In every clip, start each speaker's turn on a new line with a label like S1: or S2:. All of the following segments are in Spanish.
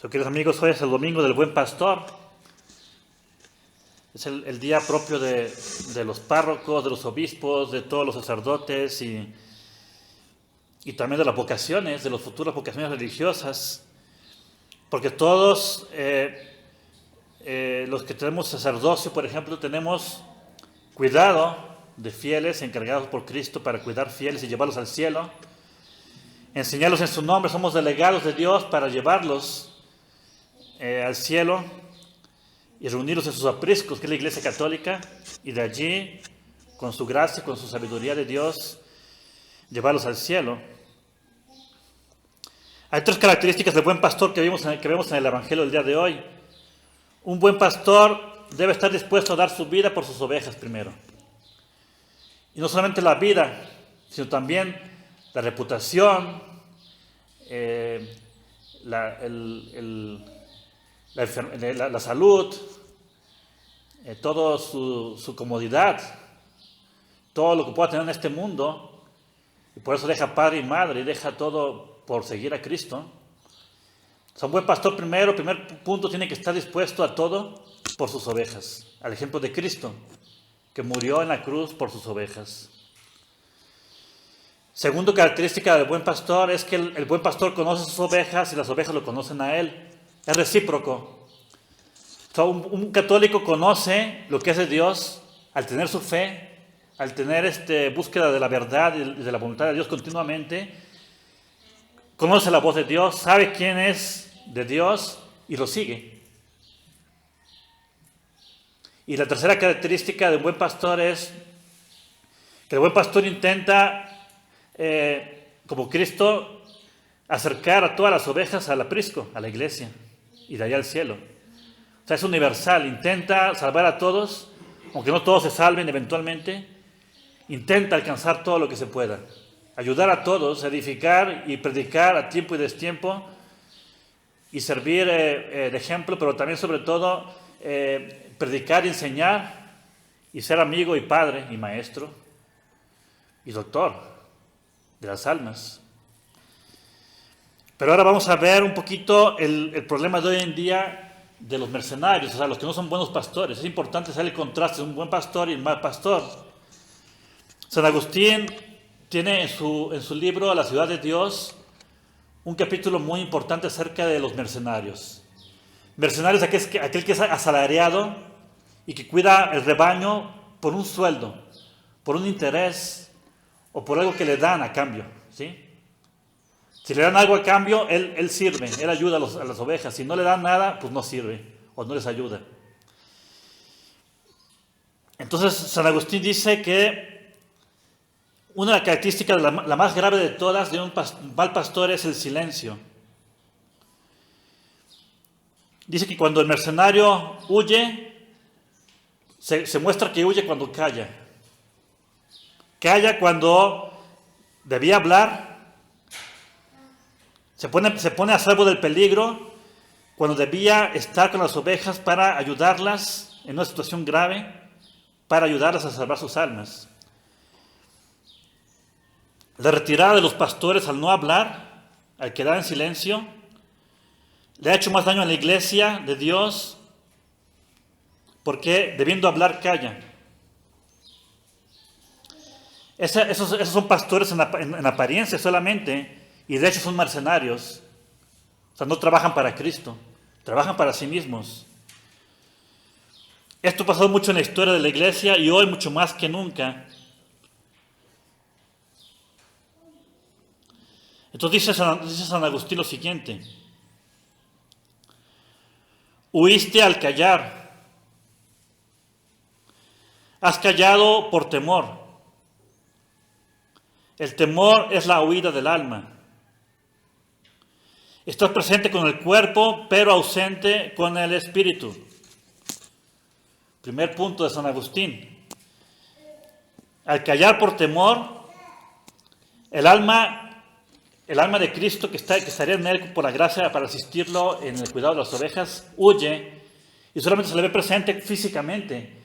S1: Queridos amigos, hoy es el domingo del Buen Pastor. Es el día propio de los párrocos, de los obispos, de todos los sacerdotes y también de las vocaciones, de las futuras vocaciones religiosas. Porque todos los que tenemos sacerdocio, por ejemplo, tenemos cuidado de fieles encargados por Cristo para cuidar fieles y llevarlos al cielo. Enseñarlos en su nombre, somos delegados de Dios para llevarlos al cielo y reunirlos en sus apriscos, que es la Iglesia Católica, y de allí, con su gracia, con su sabiduría de Dios, llevarlos al cielo. Hay tres características del buen pastor que vemos en el Evangelio del día de hoy. Un buen pastor debe estar dispuesto a dar su vida por sus ovejas primero. Y no solamente la vida, sino también la reputación, la salud, toda su comodidad, todo lo que pueda tener en este mundo, y por eso deja padre y madre y deja todo por seguir a Cristo. O sea, un buen pastor primer punto, tiene que estar dispuesto a todo por sus ovejas, al ejemplo de Cristo, que murió en la cruz por sus ovejas. Segunda característica del buen pastor es que el buen pastor conoce a sus ovejas y las ovejas lo conocen a él. Es recíproco. O sea, un católico conoce lo que es de Dios al tener su fe, al tener búsqueda de la verdad y de la voluntad de Dios continuamente. Conoce la voz de Dios, sabe quién es de Dios y lo sigue. Y la tercera característica del buen pastor es que el buen pastor intenta, como Cristo, acercar a todas las ovejas al aprisco, a la iglesia, y de allá al cielo. O sea, es universal, intenta salvar a todos, aunque no todos se salven eventualmente, intenta alcanzar todo lo que se pueda, ayudar a todos, edificar y predicar a tiempo y destiempo, y servir de ejemplo, pero también sobre todo predicar y enseñar, y ser amigo y padre y maestro y doctor de las almas. Pero ahora vamos a ver un poquito el problema de hoy en día de los mercenarios, o sea, los que no son buenos pastores. Es importante hacer el contraste de un buen pastor y un mal pastor. San Agustín tiene en su libro La ciudad de Dios un capítulo muy importante acerca de los mercenarios. Mercenarios es aquel que es asalariado y que cuida el rebaño por un sueldo, por un interés o por algo que le dan a cambio, ¿sí? Si le dan algo a cambio, él sirve, él ayuda a las ovejas. Si no le dan nada, pues no sirve o no les ayuda. Entonces, San Agustín dice que una característica, la más grave de todas, de un mal pastor es el silencio. Dice que cuando el mercenario huye, se muestra que huye cuando calla. Calla cuando debía hablar. Se pone a salvo del peligro cuando debía estar con las ovejas para ayudarlas en una situación grave, para ayudarlas a salvar sus almas. La retirada de los pastores al no hablar, al quedar en silencio, le ha hecho más daño a la iglesia de Dios, porque debiendo hablar calla. Esos son pastores en apariencia solamente, y de hecho son mercenarios. O sea, no trabajan para Cristo, trabajan para sí mismos. Esto ha pasado mucho en la historia de la iglesia y hoy mucho más que nunca. Entonces dice San Agustín lo siguiente: huiste al callar, has callado por temor. El temor es la huida del alma. Estás presente con el cuerpo, pero ausente con el espíritu. Primer punto de San Agustín. Al callar por temor, el alma de Cristo que estaría en él por la gracia para asistirlo en el cuidado de las ovejas, huye y solamente se le ve presente físicamente.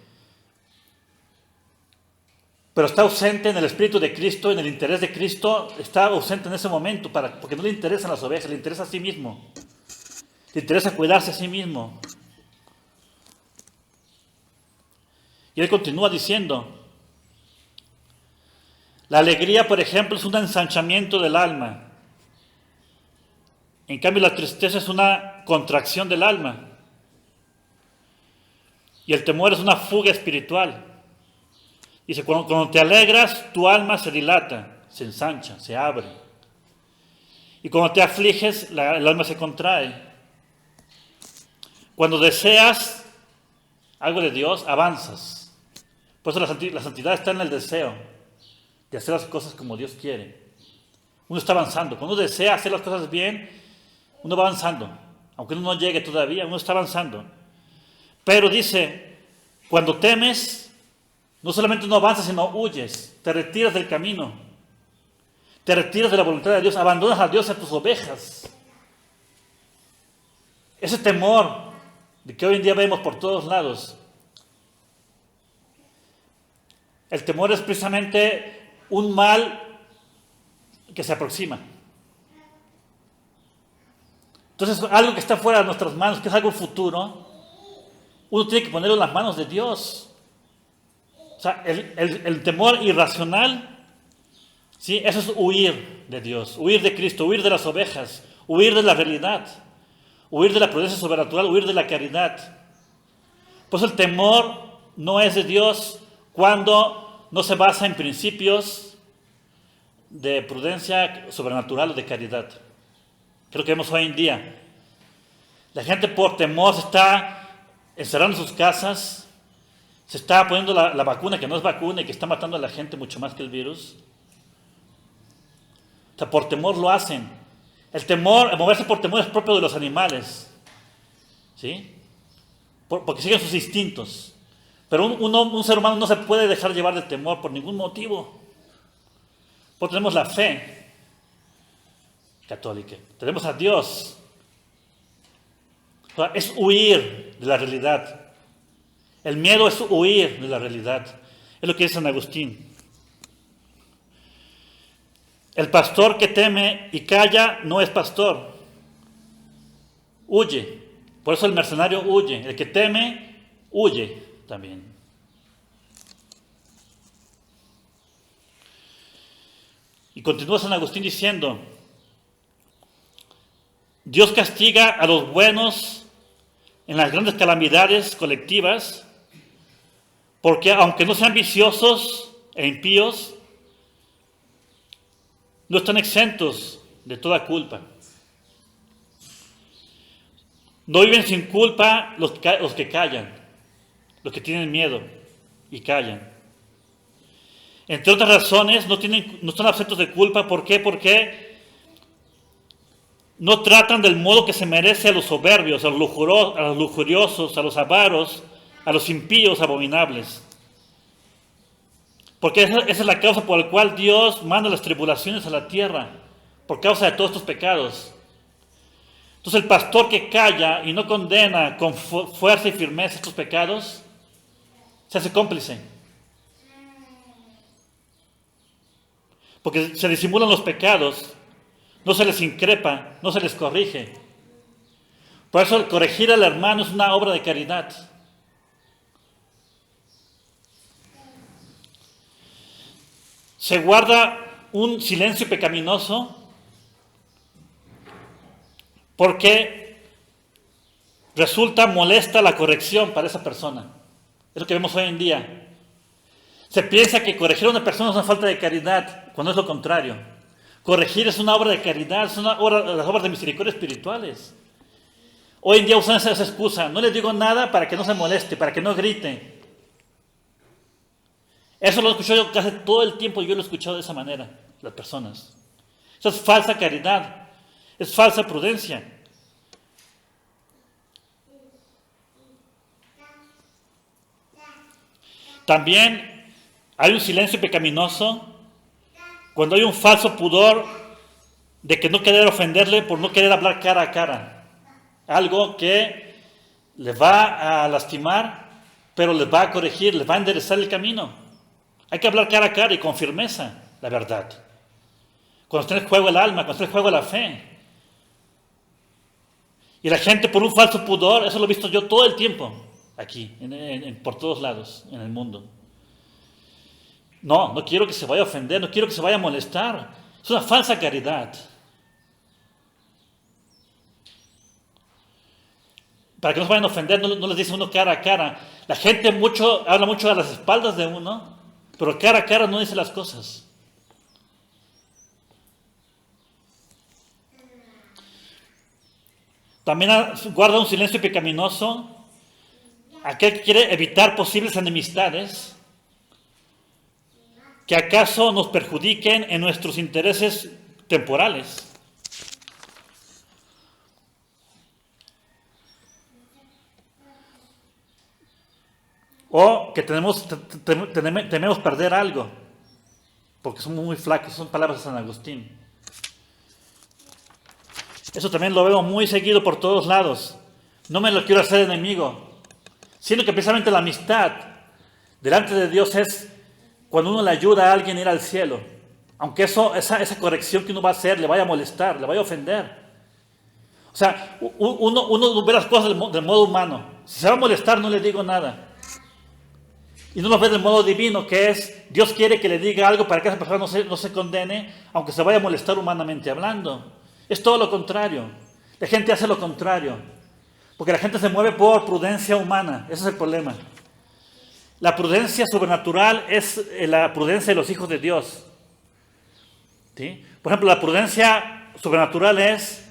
S1: Pero está ausente en el Espíritu de Cristo, en el interés de Cristo, está ausente en ese momento, porque no le interesan las ovejas, le interesa a sí mismo. Le interesa cuidarse a sí mismo. Y él continúa diciendo, la alegría, por ejemplo, es un ensanchamiento del alma. En cambio, la tristeza es una contracción del alma. Y el temor es una fuga espiritual. Dice, cuando te alegras, tu alma se dilata, se ensancha, se abre. Y cuando te afliges, el alma se contrae. Cuando deseas algo de Dios, avanzas. Por eso la santidad está en el deseo de hacer las cosas como Dios quiere. Uno está avanzando. Cuando uno desea hacer las cosas bien, uno va avanzando. Aunque uno no llegue todavía, uno está avanzando. Pero dice, cuando temes, no solamente no avanzas, sino huyes. Te retiras del camino. Te retiras de la voluntad de Dios. Abandonas a Dios y a tus ovejas. Ese temor de que hoy en día vemos por todos lados. El temor es precisamente un mal que se aproxima. Entonces, algo que está fuera de nuestras manos, que es algo futuro, uno tiene que ponerlo en las manos de Dios. O sea, el temor irracional, ¿sí? Eso es huir de Dios, huir de Cristo, huir de las ovejas, huir de la realidad, huir de la prudencia sobrenatural, huir de la caridad. Pues el temor no es de Dios cuando no se basa en principios de prudencia sobrenatural o de caridad. Que es lo que vemos hoy en día. La gente por temor se está encerrando en sus casas, se está poniendo la vacuna que no es vacuna y que está matando a la gente mucho más que el virus. O sea, por temor lo hacen. El temor, el moverse por temor es propio de los animales. ¿Sí? Porque siguen sus instintos. Pero un ser humano no se puede dejar llevar del temor por ningún motivo. Porque tenemos la fe católica. Tenemos a Dios. O sea, es huir de la realidad. El miedo es huir de la realidad. Es lo que dice San Agustín. El pastor que teme y calla no es pastor. Huye. Por eso el mercenario huye. El que teme, huye también. Y continúa San Agustín diciendo, Dios castiga a los buenos en las grandes calamidades colectivas, porque aunque no sean viciosos e impíos, no están exentos de toda culpa. No viven sin culpa los que callan, los que tienen miedo y callan. Entre otras razones, no están absentos de culpa. ¿Por qué? Porque no tratan del modo que se merece a los soberbios, a los lujuriosos, a los avaros, a los impíos abominables. Porque esa es la causa por la cual Dios manda las tribulaciones a la tierra, por causa de todos estos pecados. Entonces el pastor que calla y no condena con fuerza y firmeza estos pecados, se hace cómplice. Porque se disimulan los pecados, no se les increpa, no se les corrige. Por eso el corregir al hermano es una obra de caridad. Se guarda un silencio pecaminoso porque resulta molesta la corrección para esa persona. Es lo que vemos hoy en día. Se piensa que corregir a una persona es una falta de caridad, cuando es lo contrario. Corregir es una obra de caridad, es una obra, las obras de misericordia espirituales. Hoy en día usan esa excusa, no les digo nada para que no se moleste, para que no grite. Eso lo he escuchado yo casi todo el tiempo, yo lo he escuchado de esa manera, las personas. Eso es falsa caridad, es falsa prudencia. También hay un silencio pecaminoso cuando hay un falso pudor de que no querer ofenderle por no querer hablar cara a cara. Algo que le va a lastimar, pero les va a corregir, les va a enderezar el camino. Hay que hablar cara a cara y con firmeza la verdad. Cuando está en juego el alma, cuando está en juego la fe. Y la gente por un falso pudor, eso lo he visto yo todo el tiempo, aquí, por todos lados, en el mundo. No quiero que se vaya a ofender, no quiero que se vaya a molestar. Es una falsa caridad. Para que no se vayan a ofender, no les dice uno cara a cara. La gente habla mucho a las espaldas de uno, pero cara a cara no dice las cosas. También guarda un silencio pecaminoso aquel que quiere evitar posibles enemistades que acaso nos perjudiquen en nuestros intereses temporales. O que tememos perder algo, porque somos muy flacos, son palabras de San Agustín. Eso también lo veo muy seguido por todos lados. No me lo quiero hacer enemigo. Siendo que precisamente la amistad delante de Dios es cuando uno le ayuda a alguien a ir al cielo. Aunque esa corrección que uno va a hacer le vaya a molestar, le vaya a ofender. O sea, uno ve las cosas del modo humano. Si se va a molestar, no le digo nada. Y no lo ve del modo divino, que es, Dios quiere que le diga algo para que esa persona no se condene, aunque se vaya a molestar humanamente hablando. Es todo lo contrario. La gente hace lo contrario. Porque la gente se mueve por prudencia humana. Ese es el problema. La prudencia sobrenatural es la prudencia de los hijos de Dios. ¿Sí? Por ejemplo, la prudencia sobrenatural es,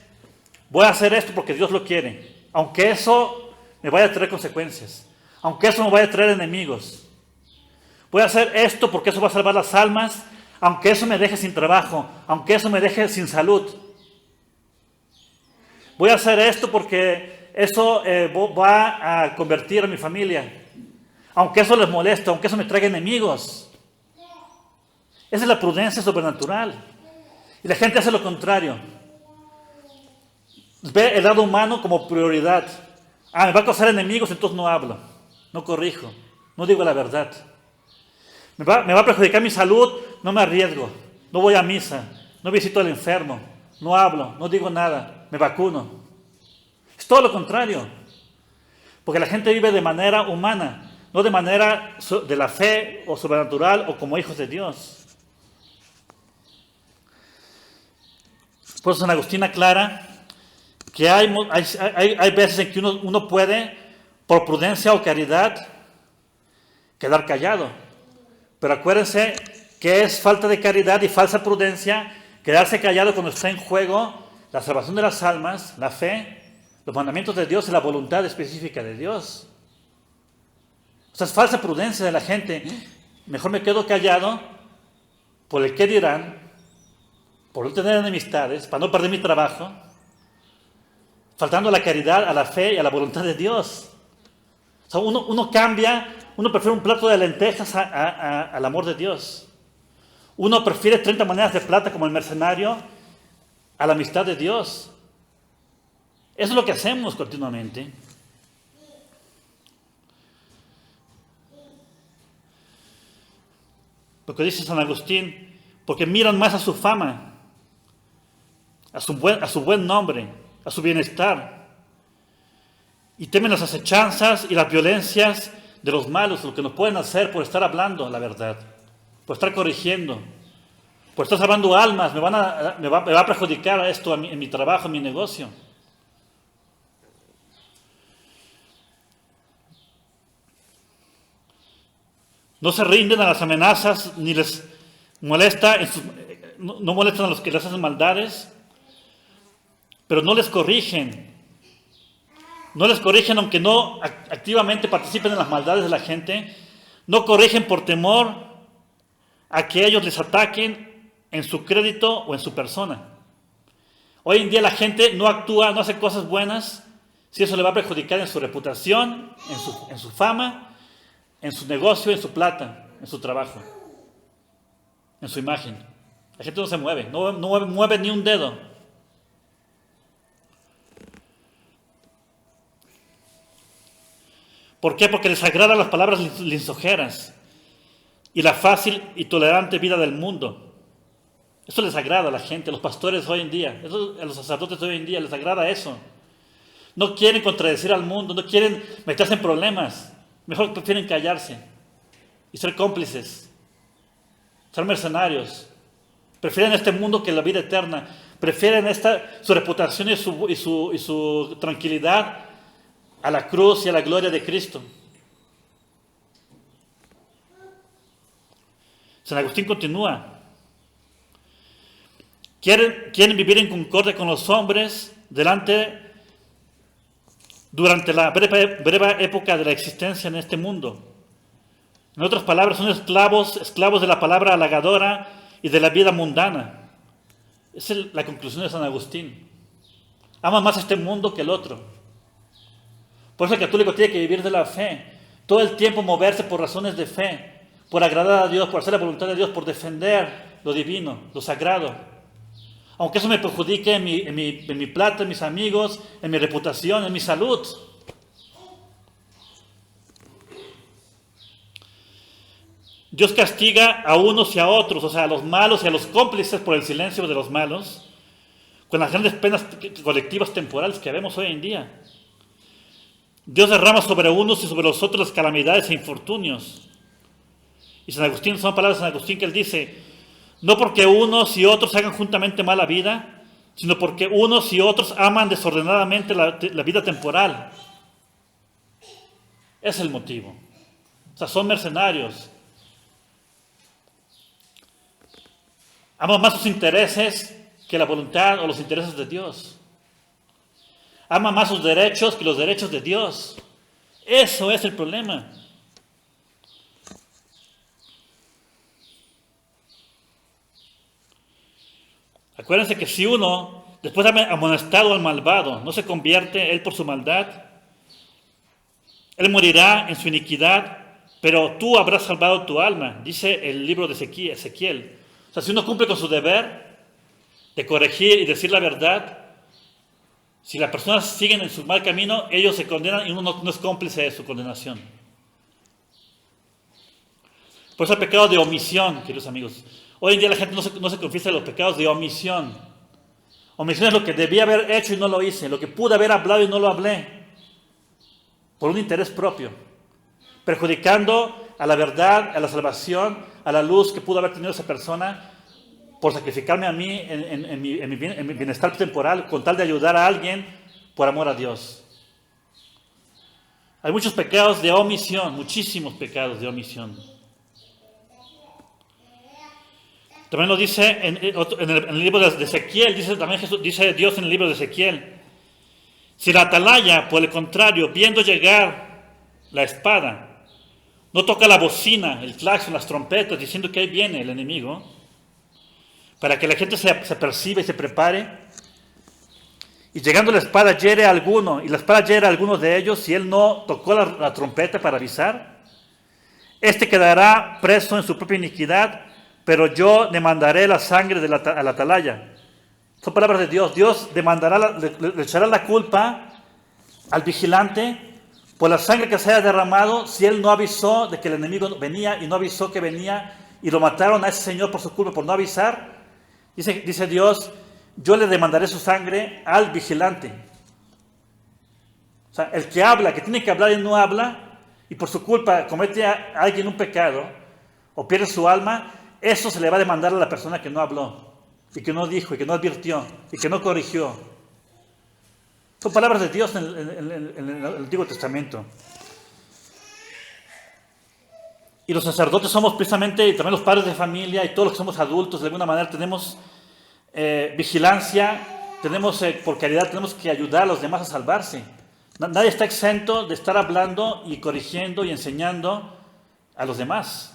S1: voy a hacer esto porque Dios lo quiere. Aunque eso me vaya a traer consecuencias. Aunque eso me vaya a traer enemigos. Voy a hacer esto porque eso va a salvar las almas. Aunque eso me deje sin trabajo. Aunque eso me deje sin salud. Voy a hacer esto porque eso va a convertir a mi familia. Aunque eso les moleste, aunque eso me traiga enemigos. Esa es la prudencia sobrenatural. Y la gente hace lo contrario. Ve el lado humano como prioridad. Me va a causar enemigos, entonces no hablo. No corrijo. No digo la verdad. Me va a perjudicar mi salud, no me arriesgo. No voy a misa. No visito al enfermo. No hablo. No digo nada. Me vacuno. Es todo lo contrario. Porque la gente vive de manera humana. No de manera de la fe o sobrenatural o como hijos de Dios. Por eso San Agustín aclara que hay veces en que uno puede, por prudencia o caridad, quedar callado. Pero acuérdense que es falta de caridad y falsa prudencia quedarse callado cuando está en juego la salvación de las almas, la fe, los mandamientos de Dios y la voluntad específica de Dios. O sea, es falsa prudencia de la gente. Mejor me quedo callado por el qué dirán, por no tener enemistades, para no perder mi trabajo, faltando a la caridad, a la fe y a la voluntad de Dios. O sea, uno cambia, uno prefiere un plato de lentejas al amor de Dios. Uno prefiere 30 monedas de plata como el mercenario a la amistad de Dios. Eso es lo que hacemos continuamente. Lo que dice San Agustín, porque miran más a su fama, a su buen nombre, a su bienestar, y temen las acechanzas y las violencias de los malos, lo que nos pueden hacer por estar hablando la verdad, por estar corrigiendo, por estar salvando almas, me va a perjudicar esto en mi trabajo, en mi negocio. No se rinden a las amenazas, ni les molesta, no molestan a los que les hacen maldades, pero no les corrigen. No les corrigen aunque no activamente participen en las maldades de la gente. No corrigen por temor a que ellos les ataquen en su crédito o en su persona. Hoy en día la gente no actúa, no hace cosas buenas, si eso le va a perjudicar en su reputación, en su fama, en su negocio, en su plata, en su trabajo, en su imagen. La gente no se mueve, no mueve ni un dedo. ¿Por qué? Porque les agradan las palabras lisonjeras y la fácil y tolerante vida del mundo. Eso les agrada a la gente, a los pastores hoy en día, a los sacerdotes hoy en día les agrada eso. No quieren contradecir al mundo, no quieren meterse en problemas. Mejor prefieren callarse y ser cómplices, ser mercenarios. Prefieren este mundo que la vida eterna. Prefieren su reputación y su tranquilidad a la cruz y a la gloria de Cristo. San Agustín continúa. Quieren vivir en concordia con los hombres durante la breve época de la existencia en este mundo. En otras palabras, son esclavos de la palabra halagadora y de la vida mundana. Esa es la conclusión de San Agustín. Ama más este mundo que el otro. Por eso el católico tiene que vivir de la fe. Todo el tiempo moverse por razones de fe, por agradar a Dios, por hacer la voluntad de Dios, por defender lo divino, lo sagrado. Aunque eso me perjudique en mi plata, en mis amigos, en mi reputación, en mi salud. Dios castiga a unos y a otros, o sea, a los malos y a los cómplices por el silencio de los malos, con las grandes penas colectivas temporales que vemos hoy en día. Dios derrama sobre unos y sobre los otros las calamidades e infortunios. Y San Agustín, son palabras de San Agustín que él dice, no porque unos y otros hagan juntamente mala vida, sino porque unos y otros aman desordenadamente la vida temporal. Ese es el motivo. O sea, son mercenarios. Aman más sus intereses que la voluntad o los intereses de Dios. Aman más sus derechos que los derechos de Dios. Eso es el problema. Acuérdense que si uno, después de haber amonestado al malvado, no se convierte él por su maldad, él morirá en su iniquidad, pero tú habrás salvado tu alma, dice el libro de Ezequiel. O sea, si uno cumple con su deber de corregir y decir la verdad, si las personas siguen en su mal camino, ellos se condenan y uno no es cómplice de su condenación. Por eso el pecado de omisión, queridos amigos. Hoy en día la gente no se confiesa de los pecados de omisión. Omisión es lo que debía haber hecho y no lo hice, lo que pude haber hablado y no lo hablé, por un interés propio, perjudicando a la verdad, a la salvación, a la luz que pudo haber tenido esa persona, por sacrificarme a mí en mi bienestar temporal, con tal de ayudar a alguien por amor a Dios. Hay muchos pecados de omisión, muchísimos pecados de omisión. También lo dice en el libro de Ezequiel, dice Dios en el libro de Ezequiel. Si la atalaya, por el contrario, viendo llegar la espada, no toca la bocina, el claxon, las trompetas, diciendo que ahí viene el enemigo, para que la gente se perciba y se prepare, y llegando la espada hiere a alguno, y la espada hiere a alguno de ellos, si él no tocó la trompeta para avisar, este quedará preso en su propia iniquidad, pero yo demandaré la sangre a la atalaya. Son palabras de Dios. Dios demandará, le echará la culpa al vigilante por la sangre que se haya derramado si él no avisó de que el enemigo venía y no avisó que venía y lo mataron a ese señor por su culpa, por no avisar. Dice Dios, yo le demandaré su sangre al vigilante. O sea, el que habla, que tiene que hablar y no habla, y por su culpa comete a alguien un pecado o pierde su alma, eso se le va a demandar a la persona que no habló, y que no dijo, y que no advirtió, y que no corrigió. Son palabras de Dios en el Antiguo Testamento. Y los sacerdotes somos precisamente, y también los padres de familia, y todos los que somos adultos, de alguna manera tenemos vigilancia, por caridad, tenemos que ayudar a los demás a salvarse. Nadie está exento de estar hablando y corrigiendo y enseñando a los demás.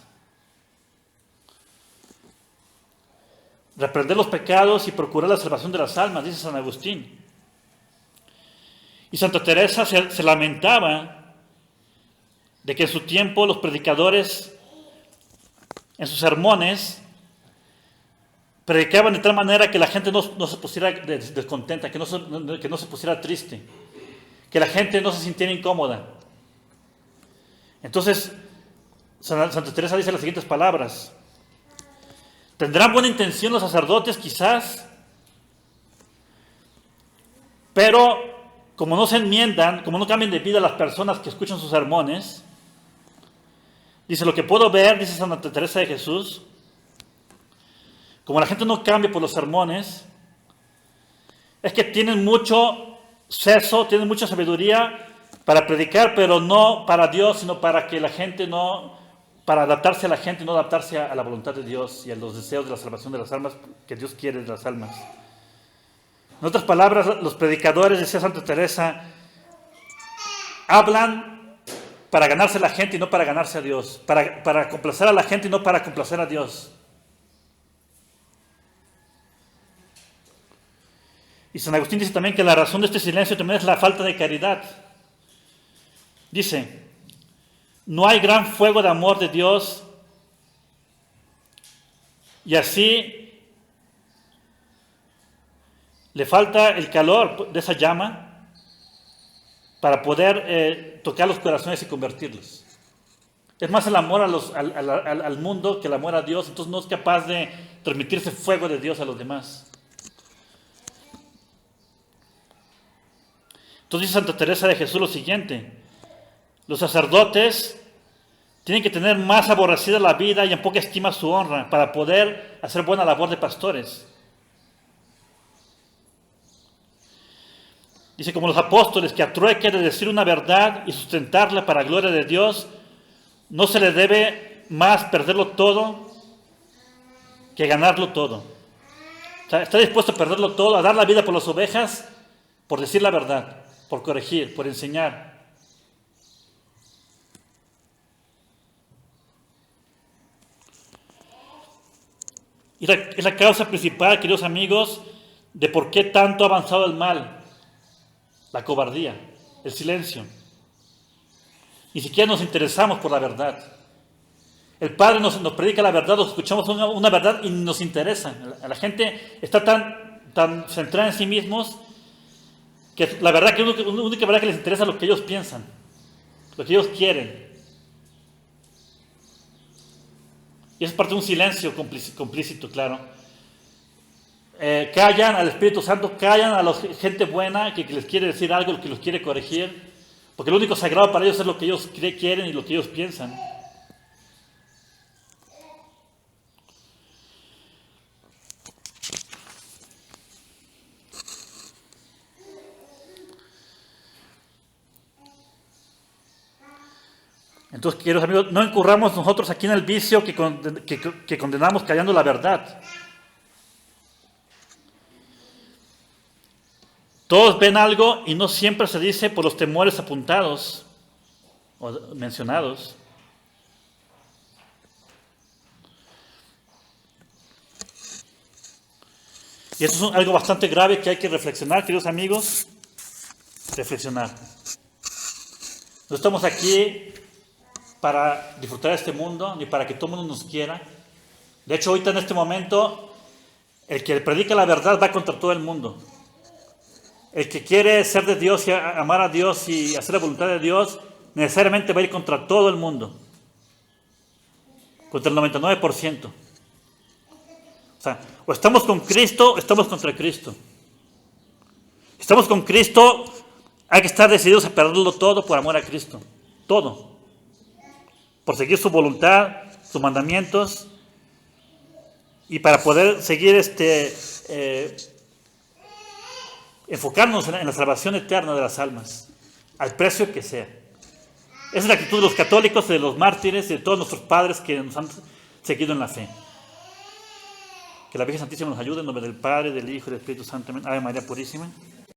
S1: Reprender los pecados y procurar la salvación de las almas, dice San Agustín. Y Santa Teresa se lamentaba de que en su tiempo los predicadores, en sus sermones, predicaban de tal manera que la gente no se pusiera descontenta, que no se pusiera triste, que la gente no se sintiera incómoda. Entonces, Santa Teresa dice las siguientes palabras. Tendrán buena intención los sacerdotes quizás, pero como no se enmiendan, como no cambian de vida las personas que escuchan sus sermones, dice, lo que puedo ver, dice Santa Teresa de Jesús, como la gente no cambia por los sermones, es que tienen mucho seso, tienen mucha sabiduría para predicar, pero no para Dios, sino para que la gente no, para adaptarse a la gente, no adaptarse a la voluntad de Dios y a los deseos de la salvación de las almas que Dios quiere de las almas. En otras palabras, los predicadores, decía Santa Teresa, hablan para ganarse a la gente y no para ganarse a Dios, para complacer a la gente y no para complacer a Dios. Y San Agustín dice también que la razón de este silencio también es la falta de caridad. Dice, no hay gran fuego de amor de Dios y así le falta el calor de esa llama para poder tocar los corazones y convertirlos. Es más el amor al mundo que el amor a Dios, entonces no es capaz de transmitirse fuego de Dios a los demás. Entonces dice Santa Teresa de Jesús lo siguiente, los sacerdotes tienen que tener más aborrecida la vida y en poca estima su honra para poder hacer buena labor de pastores. Dice, como los apóstoles, que a trueque de decir una verdad y sustentarla para gloria de Dios, no se le debe más perderlo todo que ganarlo todo. O sea, está dispuesto a perderlo todo, a dar la vida por las ovejas, por decir la verdad, por corregir, por enseñar. Y es la causa principal, queridos amigos, de por qué tanto ha avanzado el mal, la cobardía, el silencio. Ni siquiera nos interesamos por la verdad. El Padre nos predica la verdad, nos escuchamos una verdad y nos interesa. La gente está tan centrada en sí mismos que la verdad que la única verdad que les interesa es lo que ellos piensan, lo que ellos quieren. Y es parte de un silencio complícito, claro. Callan al Espíritu Santo, callan a la gente buena que les quiere decir algo, que los quiere corregir, porque lo único sagrado para ellos es lo que ellos quieren y lo que ellos piensan. Entonces, queridos amigos, no incurramos nosotros aquí en el vicio que condenamos callando la verdad. Todos ven algo y no siempre se dice por los temores apuntados o mencionados. Y esto es algo bastante grave que hay que reflexionar, queridos amigos. Reflexionar. No estamos aquí para disfrutar de este mundo, ni para que todo el mundo nos quiera. De hecho, ahorita en este momento, el que predica la verdad va contra todo el mundo. El que quiere ser de Dios y amar a Dios y hacer la voluntad de Dios, necesariamente va a ir contra todo el mundo. Contra el 99%. O sea, o estamos con Cristo o estamos contra Cristo. Si estamos con Cristo, hay que estar decididos a perderlo todo por amor a Cristo. Todo. Por seguir su voluntad, sus mandamientos, y para poder seguir enfocarnos en la salvación eterna de las almas, al precio que sea. Esa es la actitud de los católicos, de los mártires y de todos nuestros padres que nos han seguido en la fe. Que la Virgen Santísima nos ayude en nombre del Padre, del Hijo y del Espíritu Santo. Amén. Ave María Purísima.